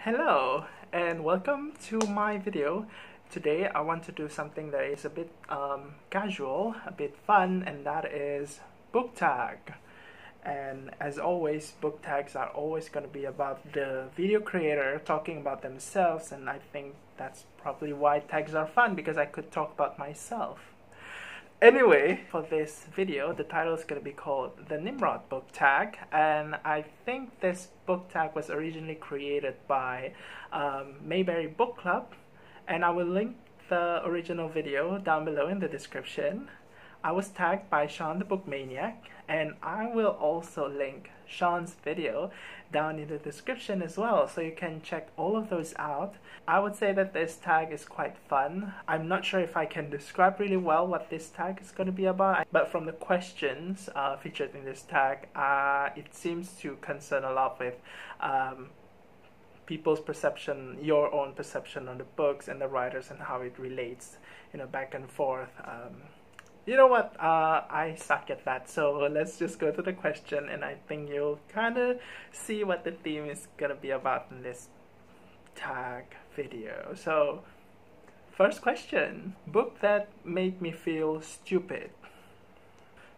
Hello and welcome to my video. Today I want to do something that is a bit casual, a bit fun, and that is book tag. And as always, book tags are always going to be about the video creator talking about themselves, and I think that's probably why tags are fun, because I could talk about myself. Anyway, for this video, the title is going to be called The Nimrod Book Tag, and I think this book tag was originally created by Mayberry Bookclub, and I will link the original video down below in the description. I was tagged by Shawn the Book Maniac, and I will also link Shawn's video down in the description as well, so you can check all of those out. I would say that this tag is quite fun. I'm not sure if I can describe really well what this tag is going to be about, but from the questions featured in this tag, it seems to concern a lot with people's perception, your own perception on the books and the writers and how it relates, back and forth. You know what, I suck at that, so let's just go to the question, and I think you'll kind of see what the theme is going to be about in this tag video. So, first question, book that made me feel stupid.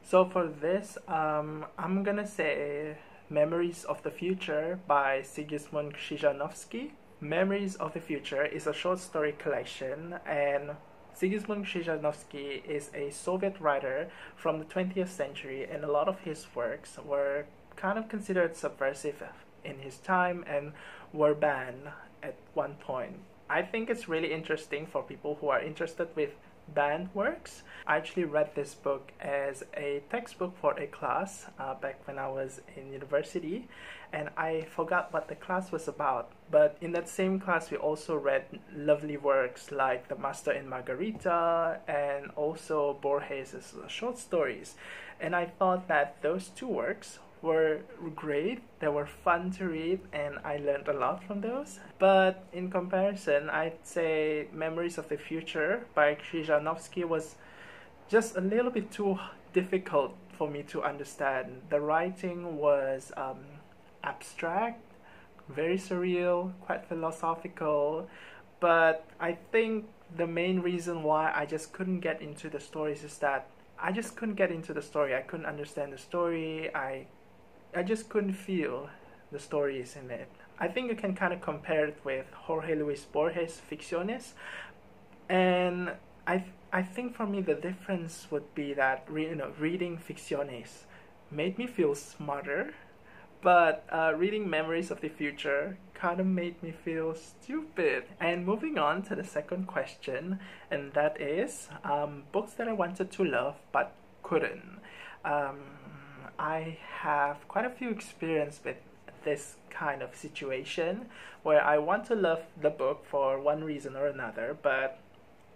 So for this, I'm gonna say Memories of the Future by Sigizmund Krzhizhanovsky. Memories of the Future is a short story collection, and Sigizmund Krzhizhanovsky is a Soviet writer from the 20th century, and a lot of his works were kind of considered subversive in his time and were banned at one point. I think it's really interesting for people who are interested with banned works. I actually read this book as a textbook for a class back when I was in university, and I forgot what the class was about. But in that same class, we also read lovely works like The Master and Margarita and also Borges' short stories. And I thought that those two works were great, they were fun to read, and I learned a lot from those. But in comparison, I'd say Memories of the Future by Krzhizhanovsky was just a little bit too difficult for me to understand. The writing was abstract, very surreal, quite philosophical, but I think the main reason why I just couldn't get into the stories is that I just couldn't get into the story. I couldn't understand the story. I just couldn't feel the stories in it. I think you can kind of compare it with Jorge Luis Borges' Ficciones, and I think for me the difference would be that reading Ficciones made me feel smarter, but reading Memories of the Future kind of made me feel stupid. And moving on to the second question, and that is books that I wanted to love but couldn't. I have quite a few experience with this kind of situation where I want to love the book for one reason or another, but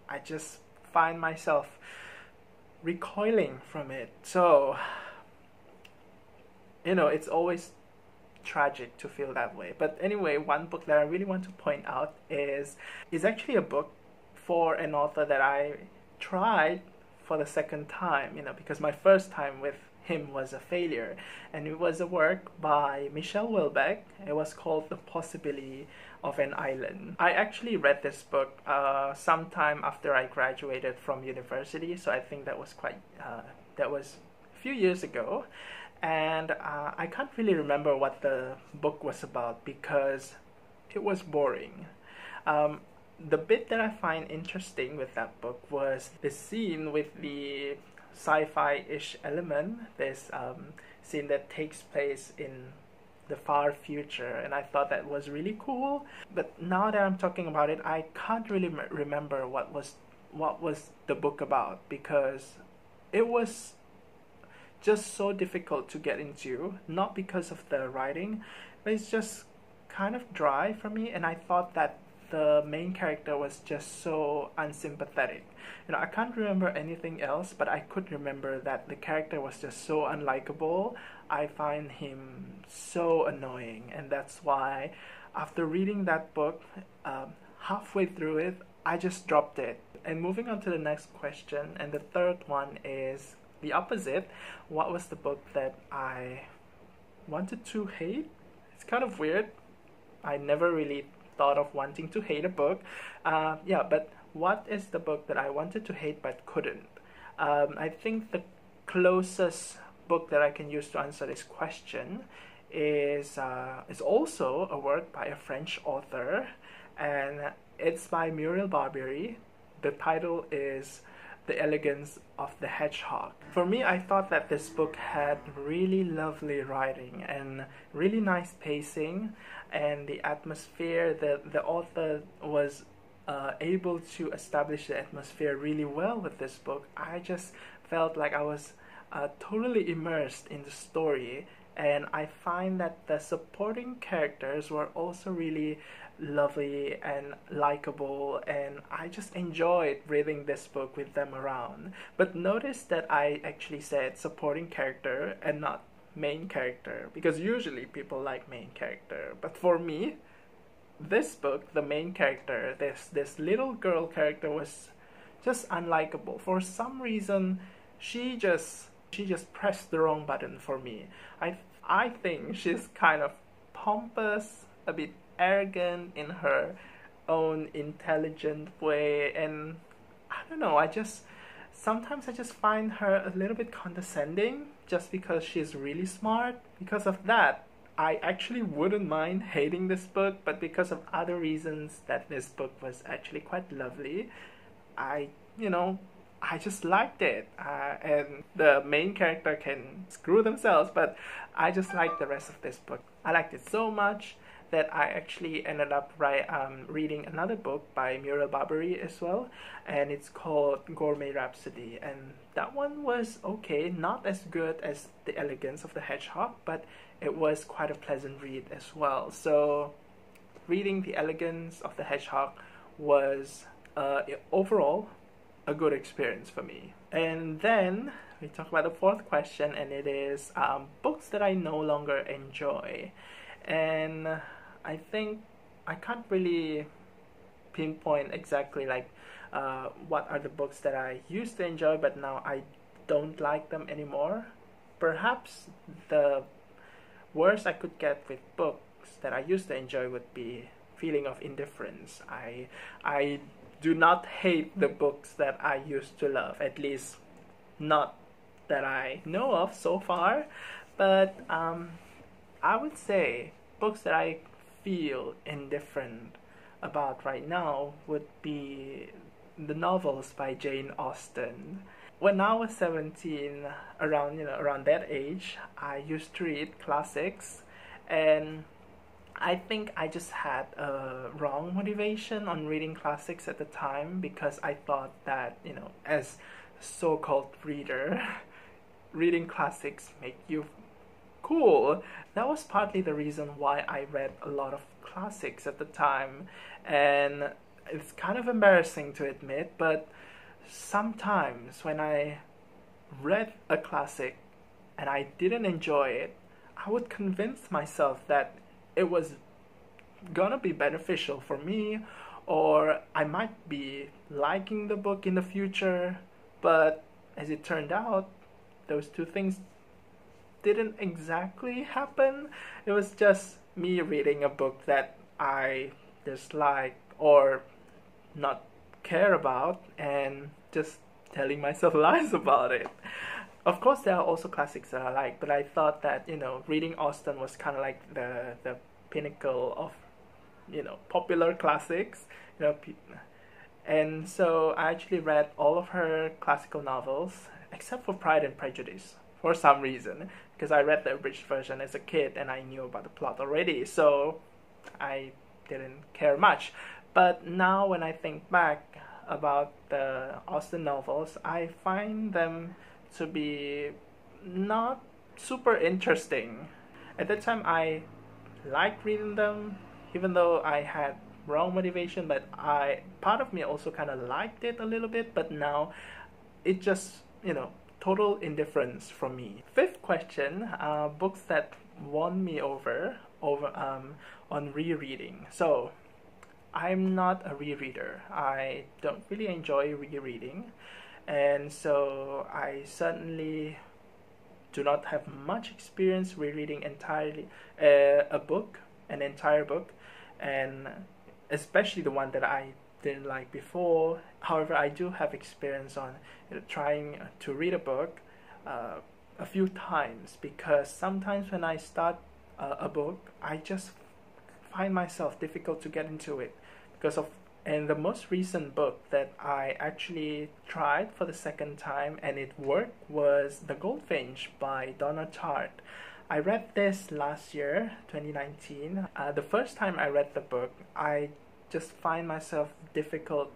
I just find myself recoiling from it. So, it's always tragic to feel that way. But anyway, one book that I really want to point out is actually a book for an author that I tried for the second time, because my first time with him was a failure, and it was a work by Michel Houellebecq. It was called The Possibility of an Island. I actually read this book sometime after I graduated from university, so I think that was that was a few years ago, and I can't really remember what the book was about because it was boring. The bit that I find interesting with that book was the scene with the sci-fi-ish element, this scene that takes place in the far future, and I thought that was really cool. But now that I'm talking about it, I can't really remember what was the book about, because it was just so difficult to get into, not because of the writing, but it's just kind of dry for me, and I thought that the main character was just so unsympathetic. I can't remember anything else, but I could remember that the character was just so unlikable. I find him so annoying, and that's why after reading that book, halfway through it, I just dropped it. And moving on to the next question, and the third one is the opposite. What was the book that I wanted to hate? It's kind of weird. I never really thought of wanting to hate a book. But what is the book that I wanted to hate but couldn't? I think the closest book that I can use to answer this question is also a work by a French author, and it's by Muriel Barberry. The title is The Elegance of the Hedgehog. For me, I thought that this book had really lovely writing and really nice pacing, and the atmosphere. The author was able to establish the atmosphere really well with this book. I just felt like I was totally immersed in the story, and I find that the supporting characters were also really lovely and likable, and I just enjoyed reading this book with them around. But notice that I actually said supporting character and not main character, because usually people like main character, but for me, this book, the main character, this little girl character, was just unlikable. For some reason, she just pressed the wrong button for me. I think she's kind of pompous, a bit arrogant in her own intelligent way, and I don't know, sometimes I just find her a little bit condescending just because she's really smart. Because of that, I actually wouldn't mind hating this book, but because of other reasons that this book was actually quite lovely, I just liked it. And the main character can screw themselves, but I just liked the rest of this book. I liked it so much that I actually ended up reading another book by Muriel Barberry as well, and it's called Gourmet Rhapsody, and that one was okay, not as good as The Elegance of the Hedgehog, but it was quite a pleasant read as well. So reading The Elegance of the Hedgehog was overall a good experience for me. And then we talk about the fourth question, and it is books that I no longer enjoy. And I think I can't really pinpoint exactly like what are the books that I used to enjoy but now I don't like them anymore. Perhaps the worst I could get with books that I used to enjoy would be feeling of indifference. I do not hate the books that I used to love, at least not that I know of so far, but I would say books that I feel indifferent about right now would be the novels by Jane Austen. When I was 17, around that age, I used to read classics, and I think I just had a wrong motivation on reading classics at the time, because I thought that, as a so-called reader, reading classics make you cool. That was partly the reason why I read a lot of classics at the time, and it's kind of embarrassing to admit, but sometimes when I read a classic and I didn't enjoy it, I would convince myself that it was gonna be beneficial for me, or I might be liking the book in the future, but as it turned out, those two things didn't exactly happen. It was just me reading a book that I dislike or not care about and just telling myself lies about it. Of course, there are also classics that I like, but I thought that, reading Austen was kind of like the pinnacle of, popular classics, and so I actually read all of her classical novels, except for Pride and Prejudice, for some reason, because I read the abridged version as a kid and I knew about the plot already, so I didn't care much. But now when I think back about the Austen novels, I find them to be not super interesting. At that time, I liked reading them, even though I had wrong motivation, but part of me also kind of liked it a little bit, but now it just, total indifference from me. Fifth question, books that won me over on rereading. So I'm not a rereader. I don't really enjoy rereading, and so I certainly do not have much experience rereading an entire book, and especially the one that I didn't like before. However, I do have experience on trying to read a book a few times, because sometimes when I start a book, I just find myself difficult to get into it because of. And the most recent book that I actually tried for the second time and it worked was The Goldfinch by Donna Tartt. I read this last year, 2019. The first time I read the book, I just find myself difficult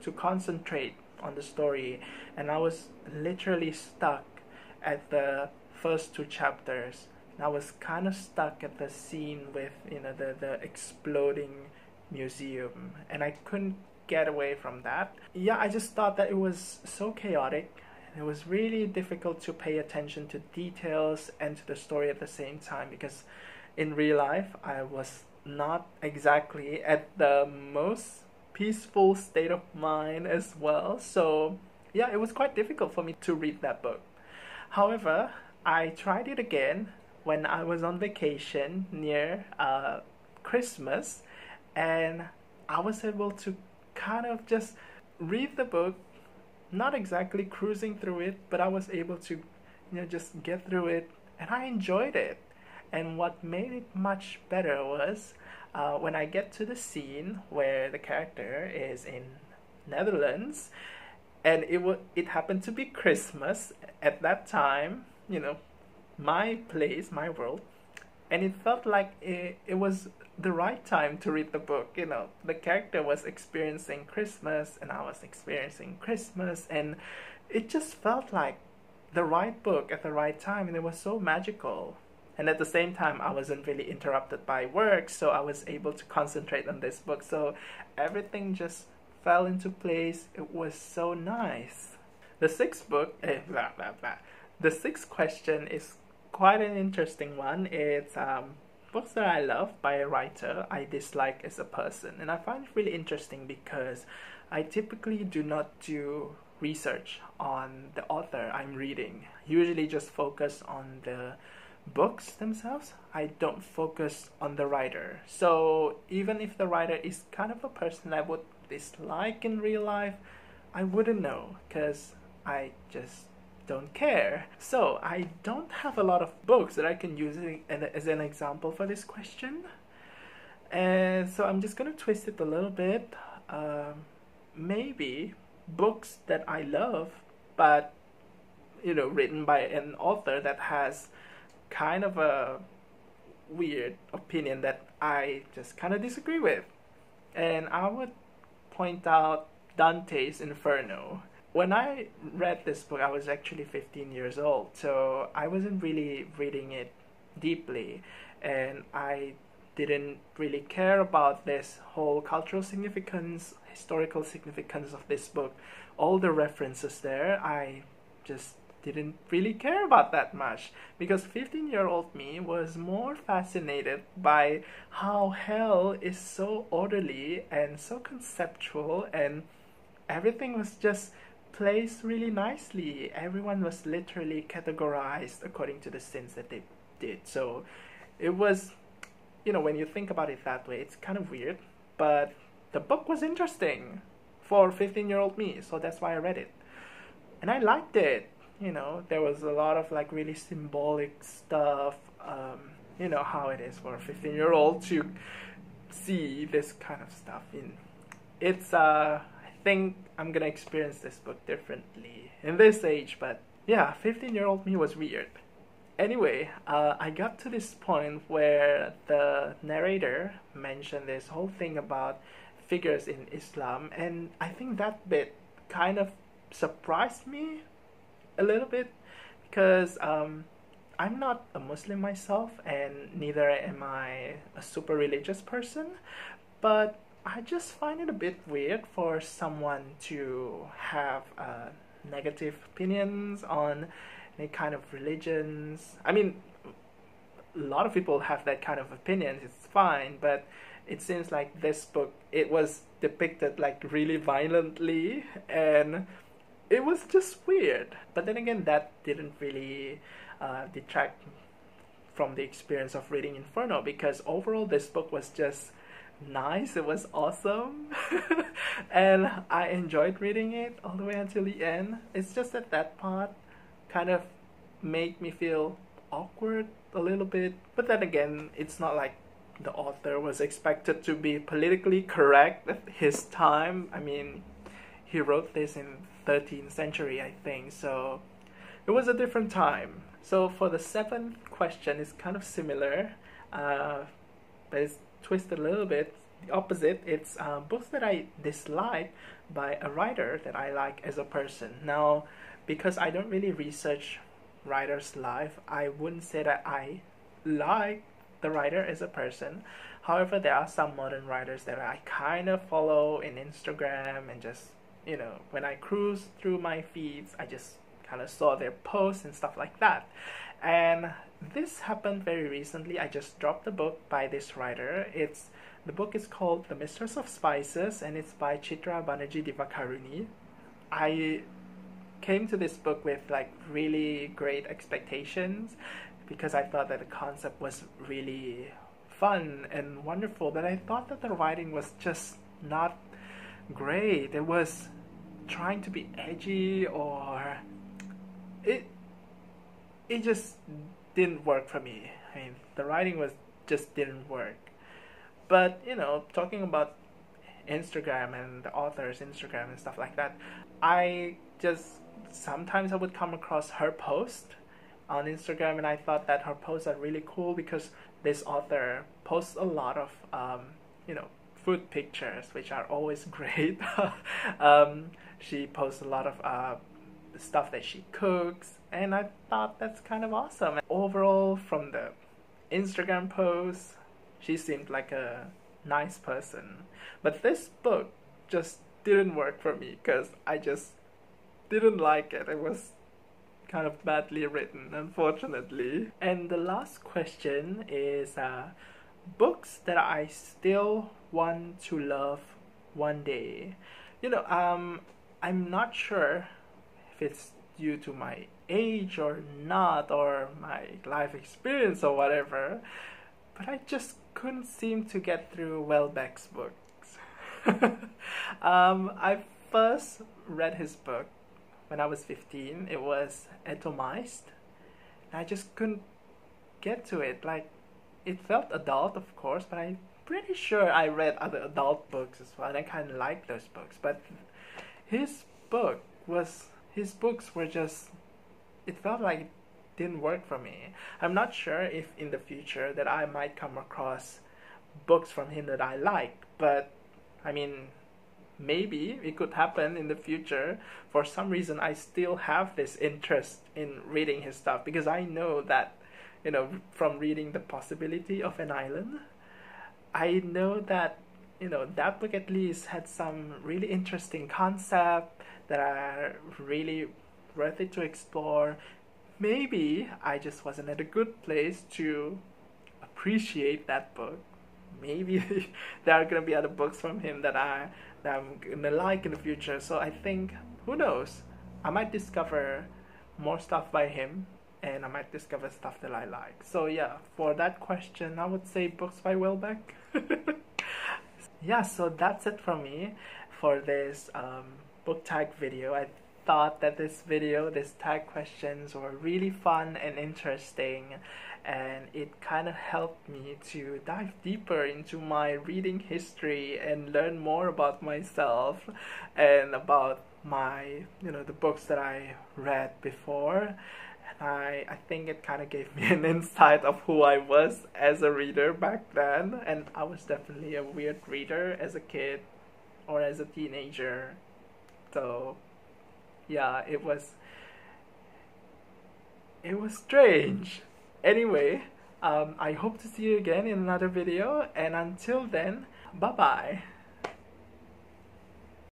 to concentrate on the story, and I was literally stuck at the first two chapters. And I was kind of stuck at the scene with the exploding museum, and I couldn't get away from that. Yeah, I just thought that it was so chaotic. It was really difficult to pay attention to details and to the story at the same time, because in real life I was not exactly at the most peaceful state of mind as well. So yeah, it was quite difficult for me to read that book. However, I tried it again when I was on vacation near Christmas, and I was able to kind of just read the book, not exactly cruising through it, but I was able to just get through it, and I enjoyed it. And what made it much better was when I get to the scene where the character is in Netherlands, and it happened to be Christmas at that time, my place, my world, and it felt like it was the right time to read the book. The character was experiencing Christmas and I was experiencing Christmas, and it just felt like the right book at the right time, and it was so magical. And at the same time, I wasn't really interrupted by work, so I was able to concentrate on this book. So everything just fell into place. It was so nice. The sixth book, The sixth question is quite an interesting one. It's books that I love by a writer I dislike as a person. And I find it really interesting because I typically do not do research on the author I'm reading. Usually just focus on the books themselves. I don't focus on the writer. So even if the writer is kind of a person I would dislike in real life, I wouldn't know, because I just don't care. So I don't have a lot of books that I can use as an example for this question, and so I'm just gonna twist it a little bit. Maybe books that I love, but written by an author that has kind of a weird opinion that I just kind of disagree with. And I would point out Dante's Inferno. When I read this book, I was actually 15 years old, so I wasn't really reading it deeply, and I didn't really care about this whole cultural significance, historical significance of this book. All the references there, I just didn't really care about that much, because 15-year-old me was more fascinated by how hell is so orderly and so conceptual, and everything was just placed really nicely. Everyone was literally categorized according to the sins that they did. So it was, when you think about it that way, it's kind of weird, but the book was interesting for 15-year-old me, so that's why I read it. And I liked it. There was a lot of really symbolic stuff. How it is for a 15-year-old to see this kind of stuff. It's I think I'm gonna experience this book differently in this age, but yeah, 15-year-old me was weird. Anyway, I got to this point where the narrator mentioned this whole thing about figures in Islam, and I think that bit kind of surprised me a little bit, because I'm not a Muslim myself, and neither am I a super religious person, but I just find it a bit weird for someone to have negative opinions on any kind of religions. I mean, a lot of people have that kind of opinions, it's fine, but it seems like this book, it was depicted really violently, and it was just weird. But then again, that didn't really detract from the experience of reading Inferno, because overall this book was just nice, it was awesome. And I enjoyed reading it all the way until the end. It's just that part kind of made me feel awkward a little bit, but then again, it's not like the author was expected to be politically correct at his time. I mean, he wrote this in 13th century, I think, so it was a different time. So for the seventh question, it's kind of similar, but it's twisted a little bit. The opposite, it's books that I dislike by a writer that I like as a person. Now, because I don't really research writer's life, I wouldn't say that I like the writer as a person. However, there are some modern writers that I kind of follow in Instagram, and just, you know, when I cruise through my feeds, I just kind of saw their posts and stuff like that. And this happened very recently. I just dropped a book by this writer. The book is called The Mistress of Spices, and it's by Chitra, Banerjee, Divakaruni. I came to this book with like really great expectations because I thought that the concept was really fun and wonderful, but I thought that the writing was just not great. It was trying to be edgy, or it just didn't work for me. I mean, the writing just didn't work. But, you know, talking about Instagram and the author's Instagram and stuff like that, sometimes I would come across her post on Instagram, and I thought that her posts are really cool because this author posts a lot of, you know, food pictures, which are always great. She posts a lot of stuff that she cooks, and I thought that's kind of awesome. Overall, from the Instagram posts, she seemed like a nice person. But this book just didn't work for me because I just didn't like it. It was kind of badly written, unfortunately. And the last question is books that I still want to love one day. You know, I'm not sure if it's due to my age or not, or my life experience or whatever, but I just couldn't seem to get through Houellebecq's books. I first read his book when I was 15. It was Atomized. I just couldn't get to it. Like, it felt adult, of course, but I'm pretty sure I read other adult books as well, and I kind of like those books. But his books were just, it felt like it didn't work for me. I'm not sure if in the future that I might come across books from him that I like, but I mean, maybe it could happen in the future. For some reason, I still have this interest in reading his stuff because I know that, you know, from reading The Possibility of an Island, I know that, you know, that book at least had some really interesting concepts that are really worth it to explore. Maybe I just wasn't at a good place to appreciate that book. Maybe there are gonna be other books from him that I'm gonna like in the future. So I think, who knows? I might discover more stuff by him, and I might discover stuff that I like. So yeah, for that question, I would say books by Houellebecq. Yeah, so that's it from me for this book tag video. I thought that this tag questions were really fun and interesting, and it kind of helped me to dive deeper into my reading history and learn more about myself and about my, you know, the books that I read before. And I think it kind of gave me an insight of who I was as a reader back then, and I was definitely a weird reader as a kid or as a teenager. So yeah, it was strange. Anyway, I hope to see you again in another video, and until then, bye bye.